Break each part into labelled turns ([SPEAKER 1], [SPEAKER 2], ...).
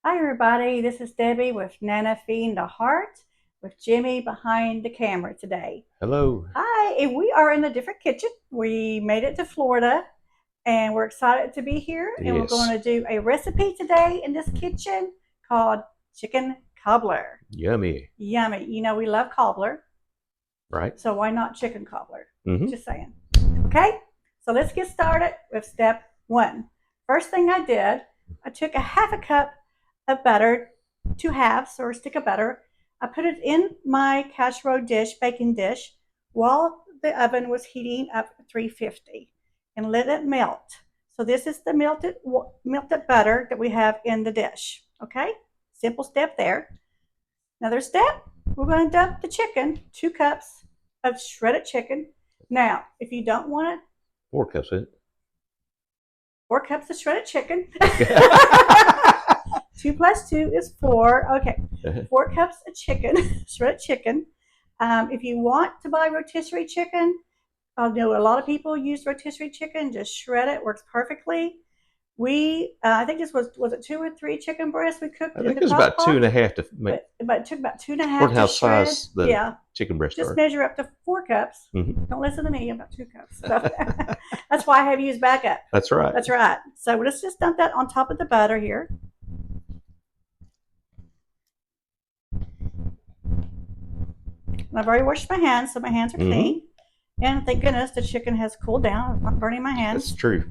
[SPEAKER 1] Hi, everybody. This is Debbie with Nana Feeding the Heart with Jimmy behind the camera today.
[SPEAKER 2] Hello.
[SPEAKER 1] Hi, and we are in a different kitchen. We made it to Florida and we're excited to be here. And we're going
[SPEAKER 2] Yes.
[SPEAKER 1] to do a recipe today in this kitchen called chicken cobbler.
[SPEAKER 2] Yummy.
[SPEAKER 1] Yummy. You know, we love cobbler,
[SPEAKER 2] Right?
[SPEAKER 1] so why not chicken cobbler?
[SPEAKER 2] Mm-hmm.
[SPEAKER 1] Just saying. Okay, so let's get started with step one. First thing I did, I took a half a cup of butter, two halves or a stick of butter. I put it in my casserole dish, baking dish, while the oven was heating up 350 and let it melt. So this is the melted butter that we have in the dish. Okay, simple step there. Another step, we're going to dump the chicken, 2 cups of shredded chicken. Now, if you don't want it,
[SPEAKER 2] 4 cups in
[SPEAKER 1] 4 cups of shredded chicken.
[SPEAKER 2] it.
[SPEAKER 1] 2 plus 2 is 4. Okay, 4 cups of chicken, shredded chicken. If you want to buy rotisserie chicken, I know a lot of people use rotisserie chicken. Just shred it; works perfectly. I think this was it 2 or 3 chicken breasts we cooked
[SPEAKER 2] I
[SPEAKER 1] in
[SPEAKER 2] think
[SPEAKER 1] the
[SPEAKER 2] it was
[SPEAKER 1] crock
[SPEAKER 2] about two
[SPEAKER 1] pot,
[SPEAKER 2] and a half to make,
[SPEAKER 1] but it took about two and a half
[SPEAKER 2] according to
[SPEAKER 1] to
[SPEAKER 2] how
[SPEAKER 1] shred.
[SPEAKER 2] size the
[SPEAKER 1] Yeah,
[SPEAKER 2] chicken breasts
[SPEAKER 1] just
[SPEAKER 2] are.
[SPEAKER 1] measure up to 4 cups.
[SPEAKER 2] Mm-hmm.
[SPEAKER 1] Don't listen to me about 2 cups. So that's why I have used backup.
[SPEAKER 2] That's right.
[SPEAKER 1] That's right. So let's just dump that on top of the butter here. And I've already washed my hands, so my hands are
[SPEAKER 2] Mm-hmm.
[SPEAKER 1] clean. And thank goodness the chicken has cooled down. I'm not burning my
[SPEAKER 2] That's
[SPEAKER 1] hands.
[SPEAKER 2] true.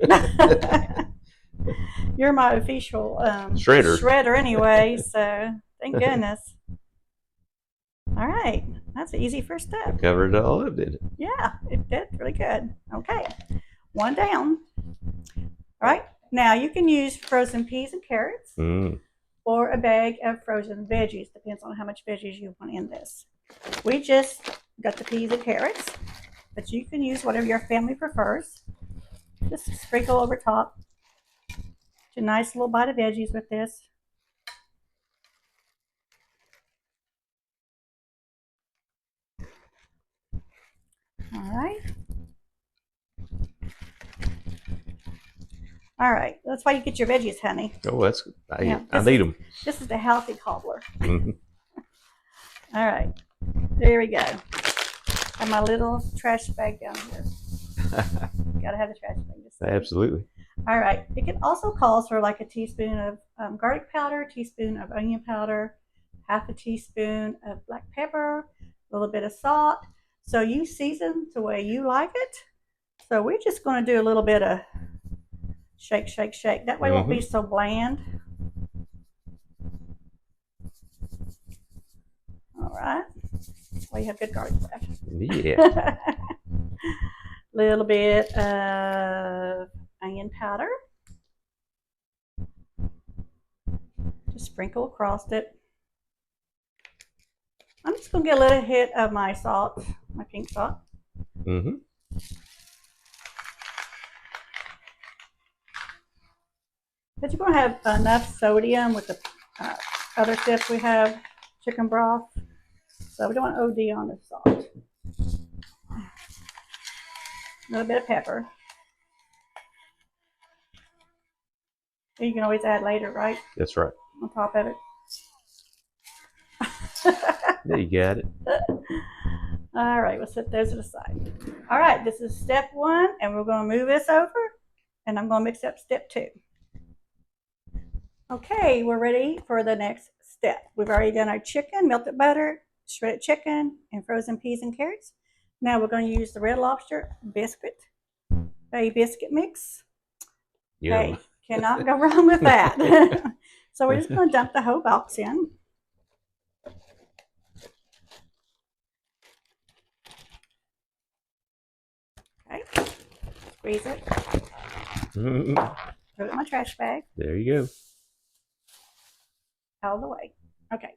[SPEAKER 1] You're my official
[SPEAKER 2] Shredder.
[SPEAKER 1] shredder anyway, so thank goodness. All right, that's an easy first
[SPEAKER 2] I
[SPEAKER 1] step.
[SPEAKER 2] covered it all up, did it?
[SPEAKER 1] Yeah, it did really good. Okay, one down. All right, now you can use frozen peas and carrots
[SPEAKER 2] Mm.
[SPEAKER 1] or a bag of frozen veggies. Depends on how much veggies you want in this. We just got the peas and carrots, but you can use whatever your family prefers. Just sprinkle over top. A nice little bite of veggies with this. All right. All right. That's why you get your veggies, honey.
[SPEAKER 2] Oh, that's
[SPEAKER 1] Yeah.
[SPEAKER 2] I need them.
[SPEAKER 1] This is the healthy cobbler.
[SPEAKER 2] Mm-hmm.
[SPEAKER 1] All right. There we go. And my little trash bag down here. Gotta have the trash bag.
[SPEAKER 2] Absolutely.
[SPEAKER 1] All right. It can also calls for like a teaspoon of garlic powder, a teaspoon of onion powder, half a teaspoon of black pepper, a little bit of salt. So you season the way you like it. So we're just going to do a little bit of shake, shake, shake. That way it won't be so bland. All right. Well, you have good garlic breath.
[SPEAKER 2] Yeah.
[SPEAKER 1] Little bit of onion powder. Just sprinkle across it. I'm just going to get a little hit of my salt, my pink salt.
[SPEAKER 2] Mm-hmm.
[SPEAKER 1] But you're going to have enough sodium with the other steps we have, chicken broth. So we don't want OD on the salt. A little bit of pepper. You can always add later, right?
[SPEAKER 2] That's right.
[SPEAKER 1] On top of it.
[SPEAKER 2] There you got it.
[SPEAKER 1] All right, we'll set those to the side. All right, this is step one, and we're going to move this over, and I'm going to mix up step two. Okay, we're ready for the next step. We've already done our chicken, melted butter, shredded chicken, and frozen peas and carrots. Now we're going to use the Red Lobster biscuit, a biscuit mix.
[SPEAKER 2] Yum.
[SPEAKER 1] Hey, cannot go wrong with that. So we're just going to dump the whole box in. Okay, squeeze it.
[SPEAKER 2] Mm-hmm.
[SPEAKER 1] Put it in my trash bag.
[SPEAKER 2] There you go.
[SPEAKER 1] Out of the way. Okay,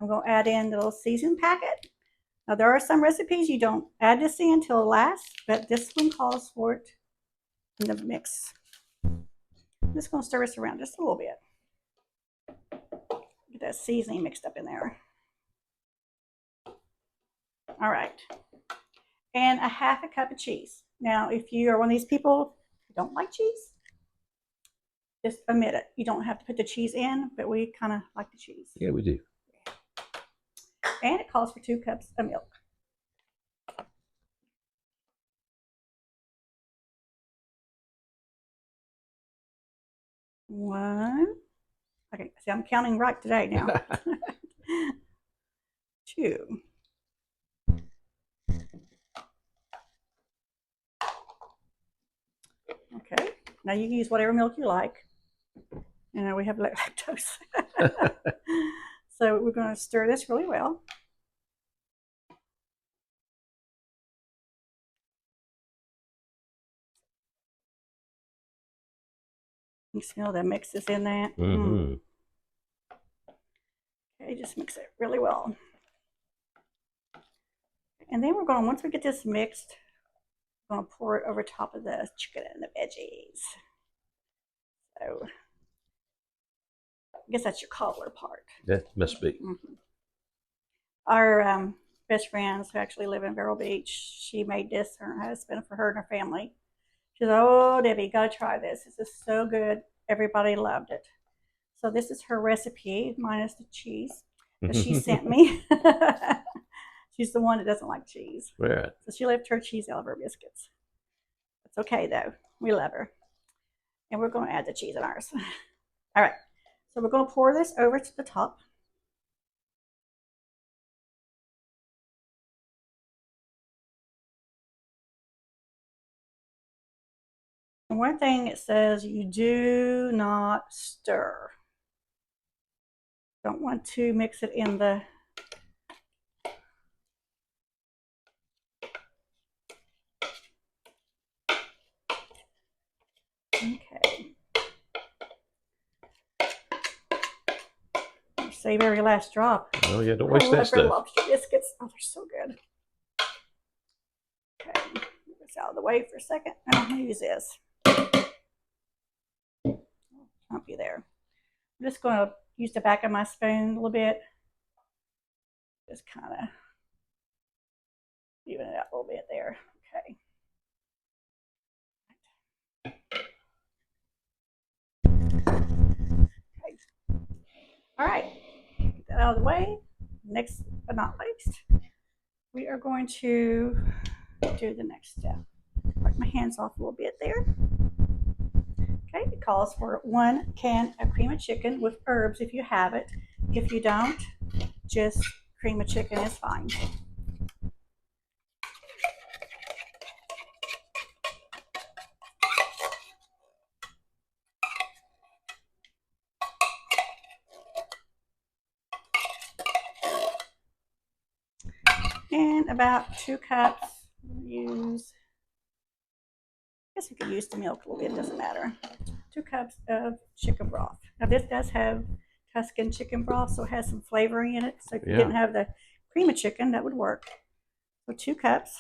[SPEAKER 1] I'm going to add in the little seasoning packet. Now there are some recipes you don't add this in until last, but this one calls for it in the mix. I'm just going to stir this around just a little bit. Get that seasoning mixed up in there. All right. And a half a cup of cheese. Now, if you are one of these people who don't like cheese, just omit it. You don't have to put the cheese in, but we kind of like the cheese.
[SPEAKER 2] Yeah, we do.
[SPEAKER 1] And it calls for 2 cups of milk. One. Okay, see, I'm counting right today now. 2. Okay, now you can use whatever milk you like. You know, we have lactose. So we're going to stir this really well. You smell the mixes in that.
[SPEAKER 2] Mm-hmm.
[SPEAKER 1] Okay, just mix it really well. And then we're going to, once we get this mixed, we're going to pour it over top of the chicken and the veggies. So I guess that's your cobbler part.
[SPEAKER 2] That must be.
[SPEAKER 1] Mm-hmm. Our best friends who actually live in Vero Beach, she made this for her husband, for her and her family. She said, "Oh, Debbie, you got to try this. This is so good. Everybody loved it." So this is her recipe, minus the cheese that she sent me. She's the one that doesn't like cheese.
[SPEAKER 2] Right.
[SPEAKER 1] So she left her cheese out of her biscuits. It's okay, though. We love her. And we're going to add the cheese in ours. All right. So we're going to pour this over to the top. And one thing it says, you do not stir. Don't want to mix it in the okay. Save every last drop.
[SPEAKER 2] Oh yeah, don't waste that stuff.
[SPEAKER 1] Lobster biscuits. Oh, they're so good. Okay, move this out of the way for a second. I'm gonna use this. Hump you there. I'm just gonna use the back of my spoon a little bit. Just kind of even it out a little bit there. Okay. Okay. All right. Get that out of the way. Next but not least, we are going to do the next step. Wipe my hands off a little bit there. Okay, it calls for 1 can of cream of chicken with herbs if you have it. If you don't, just cream of chicken is fine. And about 2 cups, use, I guess you could use the milk a little bit, it doesn't matter. 2 cups of chicken broth. Now this does have Tuscan chicken broth, so it has some flavoring in it. So if you didn't have the cream of chicken, that would work. So 2 cups.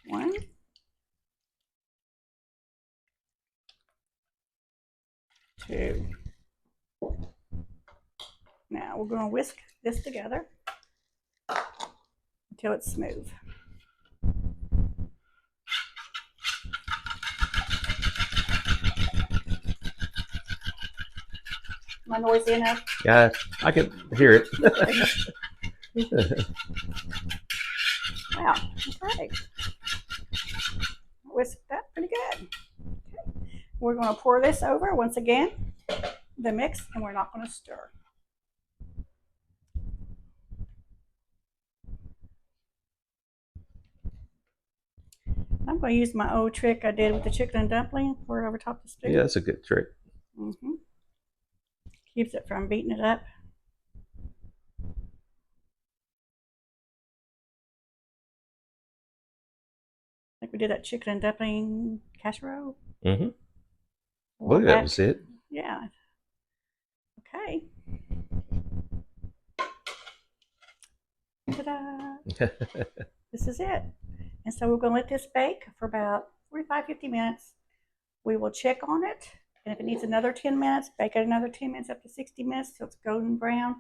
[SPEAKER 1] 1. 2. Now we're going to whisk this together until it's smooth. Am I noisy enough?
[SPEAKER 2] Yeah, I can hear it.
[SPEAKER 1] Wow, okay. Whisk that pretty good. Okay. We're going to pour this over once again, the mix, and we're not going to stir. I'm going to use my old trick I did with the chicken and dumpling, pour it over top of the stew.
[SPEAKER 2] Yeah, that's a good trick.
[SPEAKER 1] Mm-hmm. Keeps it from beating it up. Like we did that chicken and dumpling casserole.
[SPEAKER 2] Mm-hmm. Well, that was it.
[SPEAKER 1] Yeah. Okay. Ta-da! This is it. And so we're going to let this bake for about 45-50 minutes. We will check on it. And if it needs another 10 minutes, bake it another 10 minutes up to 60 minutes till it's golden brown.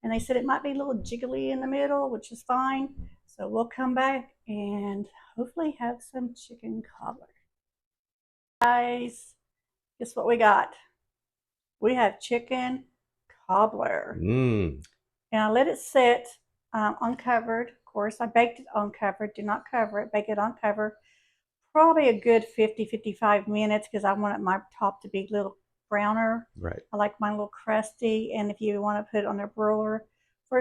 [SPEAKER 1] And they said it might be a little jiggly in the middle, which is fine. So we'll come back and hopefully have some chicken cobbler. Guys, guess what we got? We have chicken cobbler.
[SPEAKER 2] Mmm.
[SPEAKER 1] And I let it sit uncovered. Of course, I baked it uncovered. Do not cover it. Bake it uncovered. Probably a good 50-55 minutes because I want my top to be a little browner.
[SPEAKER 2] Right.
[SPEAKER 1] I like mine a little crusty. And if you want to put it on a broiler for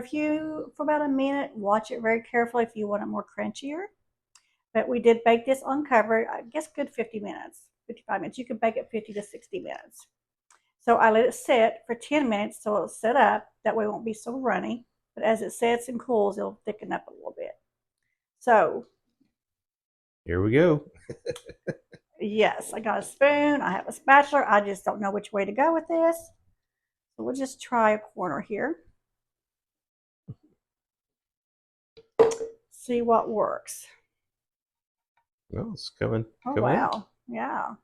[SPEAKER 1] about a minute, watch it very carefully if you want it more crunchier. But we did bake this uncovered, I guess good 50 minutes, 55 minutes. You can bake it 50 to 60 minutes. So I let it sit for 10 minutes so it'll set up. That way it won't be so runny. But as it sets and cools, it'll thicken up a little bit. So
[SPEAKER 2] here we go.
[SPEAKER 1] Yes, I got a spoon. I have a spatula. I just don't know which way to go with this. So we'll just try a corner here. See what works.
[SPEAKER 2] Well, it's coming.
[SPEAKER 1] Oh,
[SPEAKER 2] coming
[SPEAKER 1] wow.
[SPEAKER 2] out.
[SPEAKER 1] Yeah.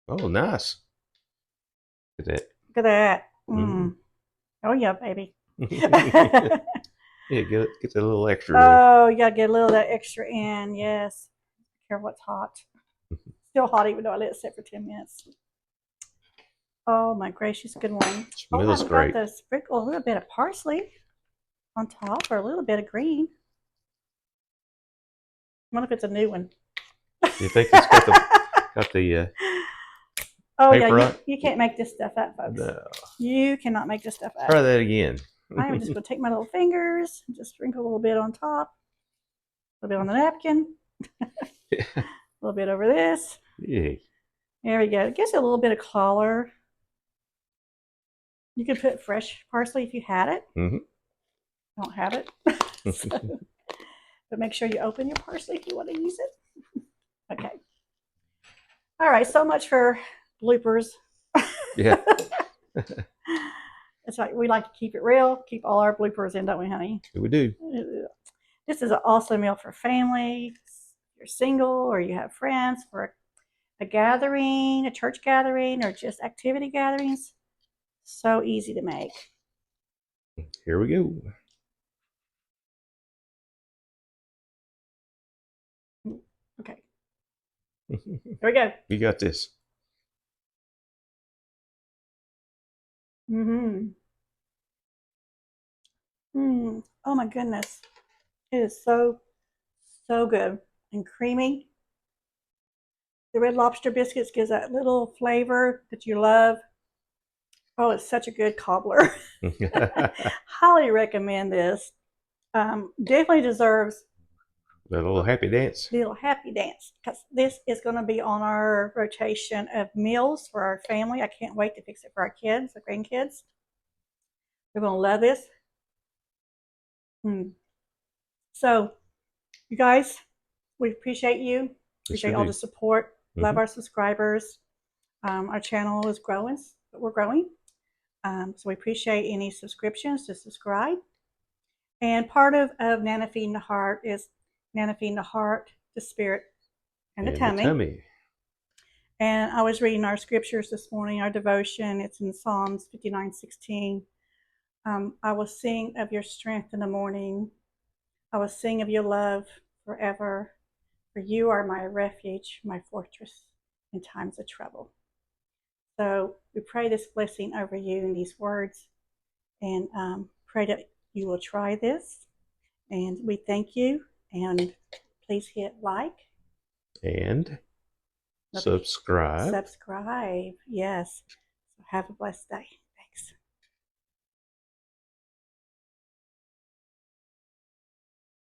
[SPEAKER 2] Oh, nice. Look at that.
[SPEAKER 1] Look at that.
[SPEAKER 2] Mm.
[SPEAKER 1] Oh, yeah, baby.
[SPEAKER 2] Yeah, get a little extra there.
[SPEAKER 1] Oh, you got to get a little of that extra in. Yes. Be careful, it's hot. Still hot even though I let it sit for 10 minutes. Oh, my gracious, good one.
[SPEAKER 2] Smells
[SPEAKER 1] I've
[SPEAKER 2] great.
[SPEAKER 1] got to sprinkle a little bit of parsley on top or a little bit of green. I wonder if it's a new one.
[SPEAKER 2] You think it's got the
[SPEAKER 1] oh,
[SPEAKER 2] paper
[SPEAKER 1] yeah,
[SPEAKER 2] on?
[SPEAKER 1] you can't make this stuff up, folks.
[SPEAKER 2] No.
[SPEAKER 1] You cannot make this stuff up.
[SPEAKER 2] Try that again.
[SPEAKER 1] I'm just going to take my little fingers and just sprinkle a little bit on top, a little bit on the napkin, a little bit over this.
[SPEAKER 2] Yeah.
[SPEAKER 1] There we go. It gives it a little bit of color. You could put fresh parsley if you had it.
[SPEAKER 2] Mm-hmm.
[SPEAKER 1] I don't have it. But make sure you open your parsley if you want to use it. Okay. All right. So much for bloopers.
[SPEAKER 2] Yeah.
[SPEAKER 1] That's right. We like to keep it real. Keep all our bloopers in, don't we, honey?
[SPEAKER 2] We do.
[SPEAKER 1] This is an awesome meal for family. If you're single or you have friends for a gathering, a church gathering, or just activity gatherings. So easy to make.
[SPEAKER 2] Here we go.
[SPEAKER 1] Okay. Here we go.
[SPEAKER 2] You got this.
[SPEAKER 1] Oh my goodness. It is so good and creamy. The Red Lobster biscuits gives that little flavor that you love. Oh, it's such a good cobbler. Highly recommend this. Definitely deserves
[SPEAKER 2] The little happy dance.
[SPEAKER 1] the little happy dance because this is going to be on our rotation of meals for our family. I can't wait to fix it for our kids, our grandkids. They're going to love this. So, you guys, we appreciate you. Appreciate all the support. Love our subscribers. Our channel is growing, but we're growing. So we appreciate any subscriptions to subscribe. And part of Nana Feeding the Heart is Nana Feeding the Heart, the spirit, and the tummy. And I was reading our scriptures this morning, our devotion. It's in Psalms 59:16. I will sing of your strength in the morning. I will sing of your love forever. For you are my refuge, my fortress in times of trouble. So we pray this blessing over you in these words and pray that you will try this. And we thank you. And please hit like.
[SPEAKER 2] And subscribe.
[SPEAKER 1] Subscribe, yes. So have a blessed day.